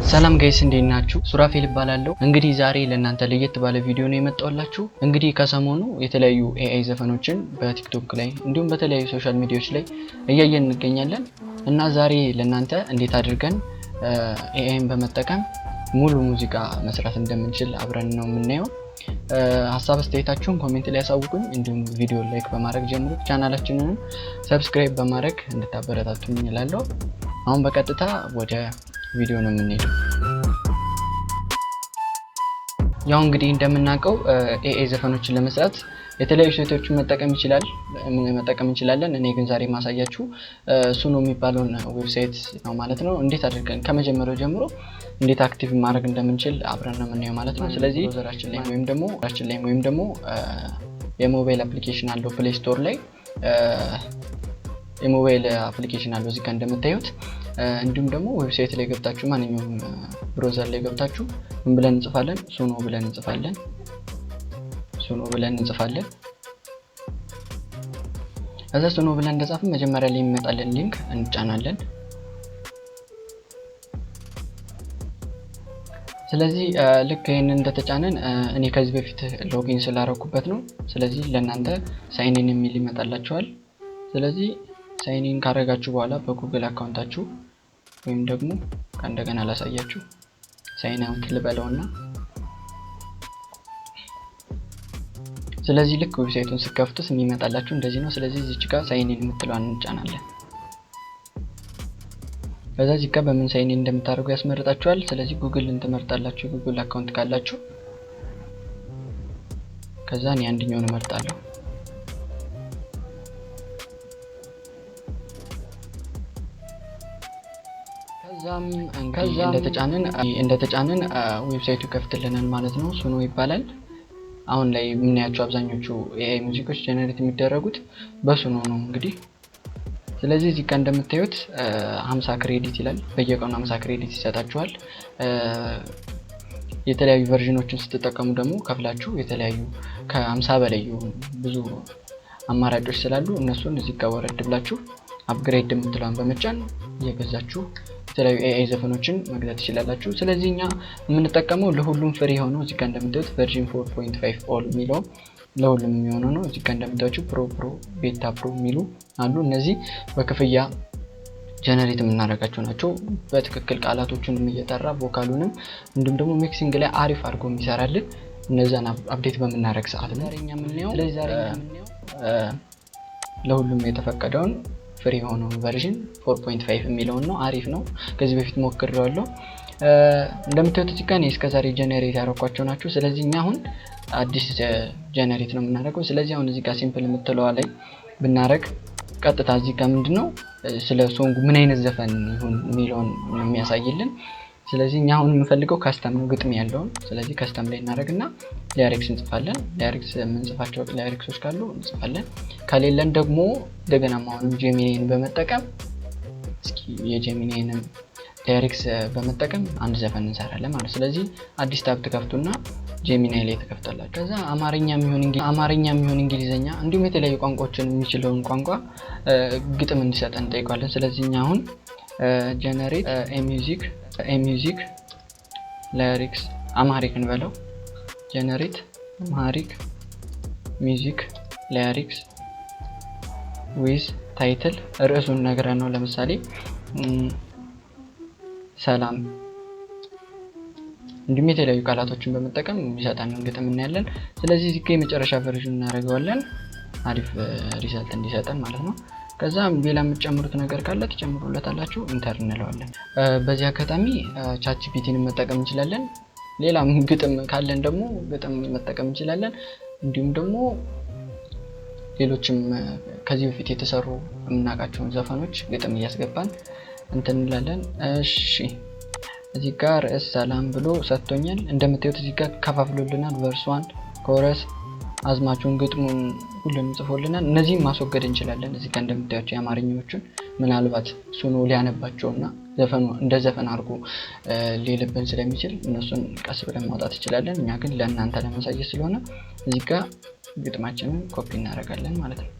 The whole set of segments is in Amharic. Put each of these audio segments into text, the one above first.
ሰላም ጋይስ እንዴት ናችሁ? ሱራፌል እባላለሁ። እንግዲህ ዛሬ ለእናንተ ለየት ባለ ቪዲዮ ነው የመጣሁላችሁ። እንግዲህ ከሰሞኑ የተለያዩ ኤአይ ዘፈኖችን በቲክቶክ ላይ እንዲሁም በተለያዩ ሶሻል ሚዲያዎች ላይ እያየን እንገኛለን እና ዛሬ ለእናንተ እንዴት አድርገን ኤአይን በመጠቀም ሙሉ ሙዚቃ መስራት እንደምንችል አብረን ነው የምናየው። ሀሳብ አስተያየታችሁን ኮሜንት ላይ ያሳውቁኝ። እንዲሁም ቪዲዮ ላይክ በማድረግ ጀምሩ። ቻናላችንን ሰብስክራይብ በማድረግ እንድታበረታቱኝ እላለሁ። አሁን በቀጥታ ወደ ቪዲዮ ነው የምንሄደው። ያው እንግዲህ እንደምናውቀው ኤአይ ዘፈኖችን ለመስራት የተለያዩ ሴቶችን መጠቀም እንችላለን። እኔ ግን ዛሬ ማሳያችሁ ሱኖ የሚባለውን ዌብሳይት ነው ማለት ነው። እንዴት አድርገን ከመጀመሪያው ጀምሮ እንዴት አክቲቭ ማድረግ እንደምንችል አብረን ነው የምናየው ማለት ነው። ስለዚህ ብራውዘራችን ላይ ወይም ደግሞ የሞባይል አፕሊኬሽን አለው ፕሌይ ስቶር ላይ የሞባይል አፕሊኬሽን አለው እዚህ ጋር እንደምታዩት። እንዲሁም ደግሞ ዌብሳይት ላይ ገብታችሁ ማንኛውም ብራውዘር ላይ ገብታችሁ ምን ብለን እንጽፋለን? ሱኖ ብለን እንጽፋለን። እዛ ሱኖ ብለን እንደጻፍን መጀመሪያ ላይ የሚመጣልን ሊንክ እንጫናለን። ስለዚህ ልክ ይሄን እንደተጫነን እኔ ከዚህ በፊት ሎጊን ስላደረኩበት ነው። ስለዚህ ለእናንተ ሳይን ኢን የሚል ይመጣላችኋል። ስለዚህ ሳይን ኢን ካደረጋችሁ በኋላ በጉግል አካውንታችሁ ወይም ደግሞ እንደገና ላሳያችሁ ሳይን አውት ልበለውና ስለዚህ ልክ ዌብሳይቱን ስከፍቱት የሚመጣላችሁ እንደዚህ ነው። ስለዚህ እዚች ጋር ሳይን ኢን የምትለዋን እንጫናለን። ከዛ እዚህ ጋር በምን ሳይን ኢን እንደምታደርጉ ያስመርጣችኋል። ስለዚህ ጉግል እንትመርጣላችሁ ጉግል አካውንት ካላችሁ። ከዛ እኔ አንደኛውን እመርጣለሁ። ከዛ እንደተጫንን ዌብሳይቱ ከፍትልናል ማለት ነው። ሱኖ ይባላል። አሁን ላይ የምናያቸው አብዛኞቹ ኤአይ ሙዚቃዎች ጀነሬት የሚደረጉት በሱኖ ነው እንግዲህ። ስለዚህ እዚህ ጋር እንደምታዩት 50 ክሬዲት ይላል። በየቀኑ 50 ክሬዲት ይሰጣችኋል። የተለያዩ ቨርዥኖችን ስትጠቀሙ ደግሞ ከፍላችሁ የተለያዩ ከ50 በላይ ብዙ አማራጮች ስላሉ እነሱን እዚህ ጋር ወረድ ብላችሁ አፕግሬድ የምትለውን በመጫን እየገዛችሁ የተለያዩ ኤአይ ዘፈኖችን መግዛት ትችላላችሁ። ስለዚህ እኛ የምንጠቀመው ለሁሉም ፍሪ ሆኖ እዚህ ጋር እንደምታዩት ቨርዥን 4.5 ኦል የሚለው ለሁሉም የሚሆነው ነው። እዚህ ጋር እንደምታዩት ፕሮ፣ ቤታ ፕሮ የሚሉ አሉ። እነዚህ በክፍያ ጀነሬት የምናደርጋቸው ናቸው። በትክክል ቃላቶቹንም እየጠራ ቮካሉንም እንዲሁም ደግሞ ሚክሲንግ ላይ አሪፍ አድርጎ የሚሰራልን እነዛን አፕዴት በምናደርግ ሰዓት ነው። ስለዚህ ዛሬ ለሁሉም የተፈቀደውን ፍሪ የሆነው ቨርዥን 4.5 የሚለው ነው። አሪፍ ነው። ከዚህ በፊት ሞክሬዋለሁ። እንደምታዩት እዚህ ጋር እስከዛሬ ጀነሬት ያደረኳቸው ናቸው። ስለዚህ እኛ አሁን አዲስ ጀነሬት ነው የምናደርገው። ስለዚህ አሁን እዚህ ጋር ሲምፕል የምትለዋ ላይ ብናደርግ ቀጥታ እዚህ ጋር ምንድነው ስለ ሶንጉ ምን አይነት ዘፈን ይሁን የሚለውን የሚያሳይልን። ስለዚህ እኛ አሁን የምንፈልገው ካስተም ነው ግጥም ያለውን። ስለዚህ ካስተም ላይ እናደርግና ላይሪክስ እንጽፋለን። ላይሪክስ የምንጽፋቸው ላይሪክሶች ካሉ እንጽፋለን። ከሌለን ደግሞ እንደገና አሁንም ጄሚኒን በመጠቀም እስኪ የጄሚኒን ላይሪክስ በመጠቀም አንድ ዘፈን እንሰራለን ማለት ነው። ስለዚህ አዲስ ታብ ትከፍቱና ጄሚኒ ላይ ተከፍታላችሁ። ከዛ አማርኛም ይሁን እንግሊዘኛ እንዲሁም የተለያዩ ቋንቋዎችን የሚችለውን ቋንቋ ግጥም እንዲሰጠን እንጠይቀዋለን። ስለዚህ እኛ አሁን ጀነሬት ሚውዚክ ላይሪክስ አማሪክ እንበለው። ጀነሬት አማሪክ ሚውዚክ ላይሪክስ ዊዝ ታይትል ርዕሱን ነግረን ነው። ለምሳሌ ሰላም እንዲሁም የተለያዩ ቃላቶችን በመጠቀም የሚሰጠንን ግጥም እናያለን። ስለዚህ እዚህ የመጨረሻ ቨርዥን እናደርገዋለን አሪፍ ሪዛልት እንዲሰጠን ማለት ነው። ከዛ ሌላ የምትጨምሩት ነገር ካለ ትጨምሩለታላችሁ። ኢንተር እንለዋለን። በዚህ አጋጣሚ ቻት ጂፒቲን መጠቀም እንችላለን። ሌላም ግጥም ካለን ደግሞ ግጥም መጠቀም እንችላለን። እንዲሁም ደግሞ ሌሎችም ከዚህ በፊት የተሰሩ የምናውቃቸውን ዘፈኖች ግጥም እያስገባን እንትን እንላለን። እሺ እዚህ ጋር ርዕስ ሰላም ብሎ ሰጥቶኛል። እንደምታዩት እዚህ ጋር ከፋፍሎልናል። ቨርስ 1 ኮረስ አዝማቹን ግጥሙን ሁሉንም ጽፎልናል። እነዚህን ማስወገድ እንችላለን። እዚህ ጋር እንደምታዩት የአማርኛዎቹን ምናልባት ሱኖ ሊያነባቸውና ዘፈኑ እንደ ዘፈን አድርጎ ሊልብን ስለሚችል እነሱን ቀስ ብለን ማውጣት እንችላለን። እኛ ግን ለእናንተ ለማሳየት ስለሆነ እዚህ ጋር ግጥማችንን ኮፒ እናደርጋለን ማለት ነው።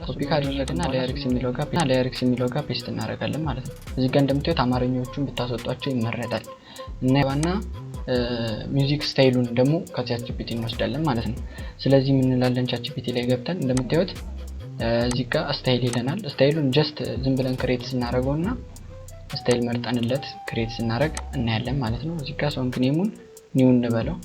ኮፒ ካደረግና ላይሪክስ የሚለው ጋር ፔስት እናደርጋለን ማለት ነው። እዚህ ጋር እንደምታዩት አማርኛዎቹን ብታስወጧቸው ይመረጣል። እና ዋና ሚውዚክ ስታይሉን ደግሞ ከቻትጂፒቲ እንወስዳለን ማለት ነው። ስለዚህ ምን እንላለን ቻትጂፒቲ ላይ ገብተን እንደምታዩት እዚህ ጋር ስታይል ይለናል። ስታይሉን ጀስት ዝም ብለን ክሬት ስናደርገውና ስታይል መርጠንለት ክሬት ስናደርግ እናያለን ማለት ነው። እዚህ ጋር ሶንግ ኔሙን ኒው እንበለው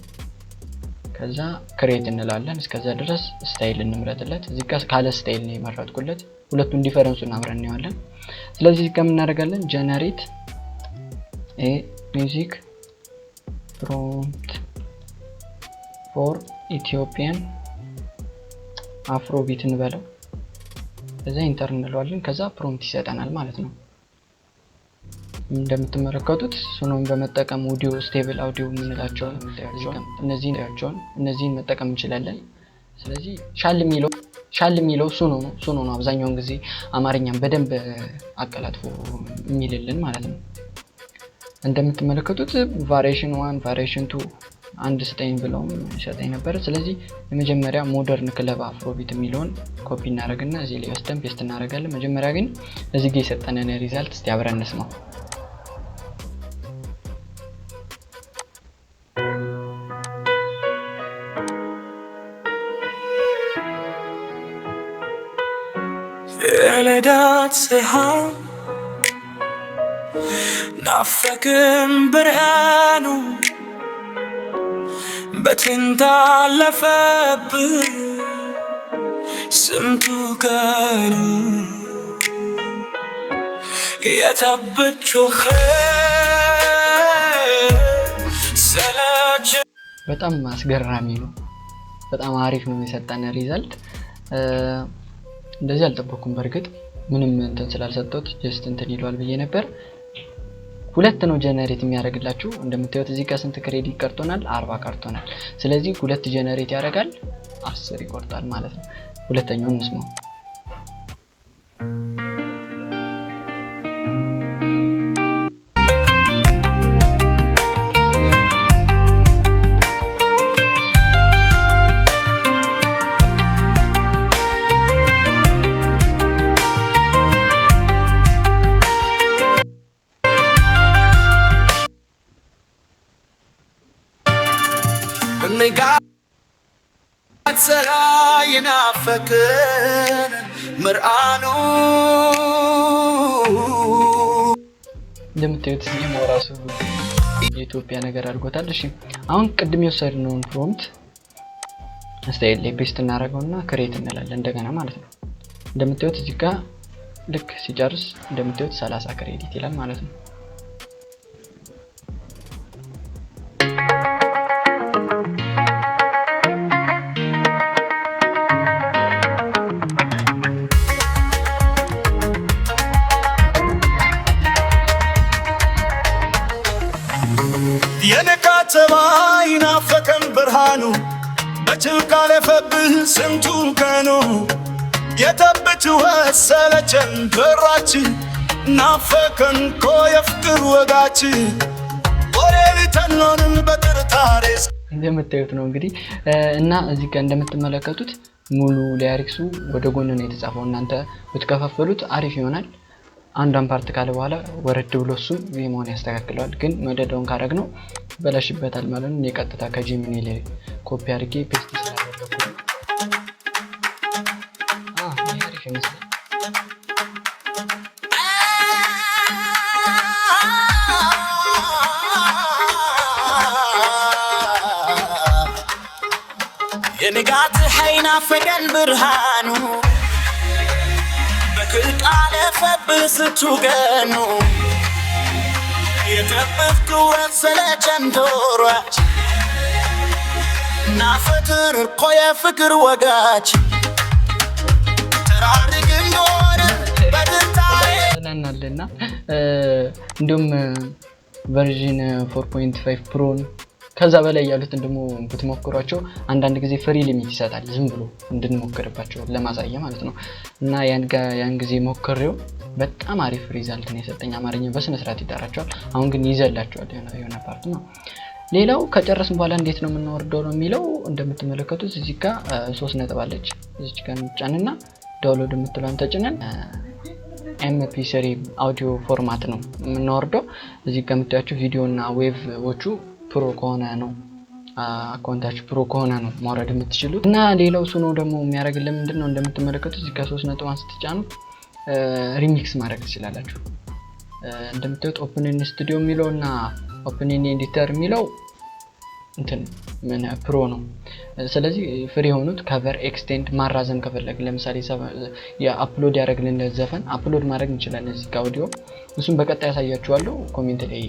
ከዛ ክሬት እንላለን። እስከዛ ድረስ ስታይል እንምረጥለት። እዚህ ጋር ካለ ስታይል ነው የመረጥኩለት። ሁለቱን ዲፈረንሱን አብረን እናያለን። ስለዚህ እዚህ ጋር ምን እናደርጋለን ጀነሬት ሚውዚክ ፕሮምፕት ፎር ኢትዮጵያን አፍሮቢት እንበለው ከዛ ኢንተር እንለዋለን። ከዛ ፕሮምፕት ይሰጠናል ማለት ነው። እንደምትመለከቱት ሱኖን በመጠቀም ኦዲዮ ስቴብል አውዲዮ የምንላቸው እነዚህን መጠቀም እንችላለን። ስለዚህ ሻል የሚለው ሱኖ ነው አብዛኛውን ጊዜ አማርኛም በደንብ አቀላጥፎ የሚልልን ማለት ነው። እንደምትመለከቱት ቫሪዬሽን 1 ቫሪዬሽን 2 አንድ ስጠኝ ብለው ሸጠኝ ነበር። ስለዚህ የመጀመሪያ ሞደርን ክለብ አፍሮቢት የሚለውን ኮፒ እናደርግና እዚህ ላይ ወስደን ፔስት እናደርጋለን። መጀመሪያ ግን እዚህ ጋር የሰጠነን ሪዛልት እስቲ አብረን እንስማው። የለዳት ፀሐይ ናፈቅን ብርሃኑ በትንታ አለፈብን ስንቱ ቀኑ የተብቹህ ሰላች በጣም አስገራሚ ነው። በጣም አሪፍ ነው የሰጠን ሪዛልት። እንደዚህ አልጠበኩም። በርግጥ ምንም እንትን ስላልሰጠሁት ጀስት እንትን ይሏል ብዬ ነበር። ሁለት ነው ጀነሬት የሚያደርግላችሁ። እንደምታዩት እዚህ ጋር ስንት ክሬዲት ቀርቶናል? 40 ቀርቶናል። ስለዚህ ሁለት ጀነሬት ያደርጋል 10 ይቆርጣል ማለት ነው። ሁለተኛውን እንስማው። ፀሐይ ናፈቅን ምርአኑ እንደምታዩት እዚህ ራሱ የኢትዮጵያ ነገር አድርጎታል። እሺ አሁን ቅድም የወሰድነውን ፕሮምፕት ስታይል ላይ ፔስት እናደርገውና ክሬት እንላለን እንደገና ማለት ነው። እንደምታዩት እዚህ ጋር ልክ ሲጨርስ እንደምታዩት 30 ክሬዲት ይላል ማለት ነው። የነካት ፀሐይ ናፈቀን ብርሃኑ በጭንቅ አለፈብህ ስንቱ ቀኑ የተብት ወሰለቸን በራችን ናፈቀን እኮ የፍቅር ወጋችን ወሬ ሊተኖንም በጥርጣሬ እንደምታዩት ነው እንግዲህ እና እዚህ ጋር እንደምትመለከቱት ሙሉ ሊሪክሱ ወደ ጎን ነው የተጻፈው። እናንተ ብትከፋፈሉት አሪፍ ይሆናል። አንዷን ፓርት ካለ በኋላ ወረድ ብሎ እሱ ቪሞን ያስተካክለዋል። ግን መደዳውን ካረግነው በላሽበታል ማለት ነው። የቀጥታ ከጂሚኒ ላይ ኮፒ አድርጌ ፔስት ስላደረኩት አሪፍ ይመስላል። የንጋት ፀሐይ ናፈቀን ብርሃኑ በክልቅ አለፈብህ ስንቱ ቀኑ የተብት ወሰለቸን ዶሯች ናፈቅን እኮ የፍቅር ወጋችን ተራርቅ እንደሆነ በትንታዬ ስለናለና እንዲሁም ቨርዥን 4.5 ፕሮን ከዛ በላይ ያሉትን ደግሞ ብትሞክሯቸው አንዳንድ ጊዜ ፍሪ ሊሚት ይሰጣል ዝም ብሎ እንድንሞክርባቸው ለማሳየ ማለት ነው። እና ያን ጊዜ ሞክሬው በጣም አሪፍ ሪዛልት ነው የሰጠኝ። አማርኛ በስነ ስርዓት ይጣራቸዋል። አሁን ግን ይዘላቸዋል የሆነ ፓርት ነው። ሌላው ከጨረስን በኋላ እንዴት ነው የምናወርደው ነው የሚለው እንደምትመለከቱት እዚህ ጋር 3 ነጥብ አለች። እዚህ ጋር እንጫንና ዳውንሎድ የምትለውን ተጭነን MP3 አውዲዮ ፎርማት ነው የምናወርደው። እዚህ ከምታያችሁ ቪዲዮና ዌቮቹ ፕሮ ከሆነ ነው አካውንታችሁ ፕሮ ከሆነ ነው ማውረድ የምትችሉት። እና ሌላው እሱ ነው ደግሞ የሚያደርግልን ምንድነው እንደምትመለከቱት እዚህ ከ3 ነጥብ ስትጫኑ ሪሚክስ ማድረግ ትችላላችሁ። እንደምታዩት ኦፕን ስቱዲዮ የሚለውና ኦፕን ኤዲተር የሚለው እንትን ምን ፕሮ ነው። ስለዚህ ፍሪ የሆኑት ከቨር ኤክስቴንድ ማራዘም ከፈለግ ለምሳሌ የአፕሎድ ያደርግልን ዘፈን አፕሎድ ማድረግ እንችላለን እዚህ ከአውዲዮ። እሱን በቀጣይ ያሳያችኋለሁ ኮሜንት ላይ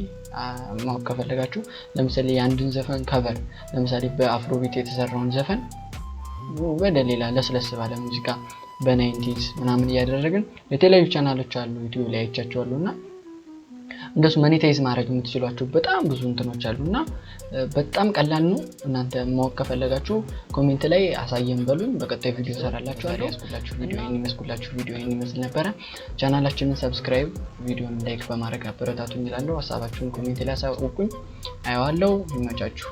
ማወቅ ከፈለጋችሁ። ለምሳሌ የአንድን ዘፈን ከቨር ለምሳሌ በአፍሮቢት የተሰራውን ዘፈን ወደ ሌላ ለስለስ ባለ ሙዚቃ በ90s ምናምን እያደረግን የተለያዩ ቻናሎች አሉ ዩቲዩብ ላይ አይቻችኋለሁና እንደሱ ማኔታይዝ ማድረግ የምትችሏቸው በጣም ብዙ እንትኖች አሉና በጣም ቀላል ነው። እናንተ ማወቅ ከፈለጋችሁ ኮሜንት ላይ አሳየን በሉኝ። በቀጣይ ቪዲዮ ሰራላችኋለሁ። ቪዲዮ ይመስል ነበረ። ቻናላችንን ሰብስክራይብ፣ ቪዲዮን ላይክ በማድረግ አበረታቱኝ እላለሁ። ሀሳባችሁን ኮሜንት ላይ አሳውቁኝ። አየዋለሁ። ይመቻችሁ።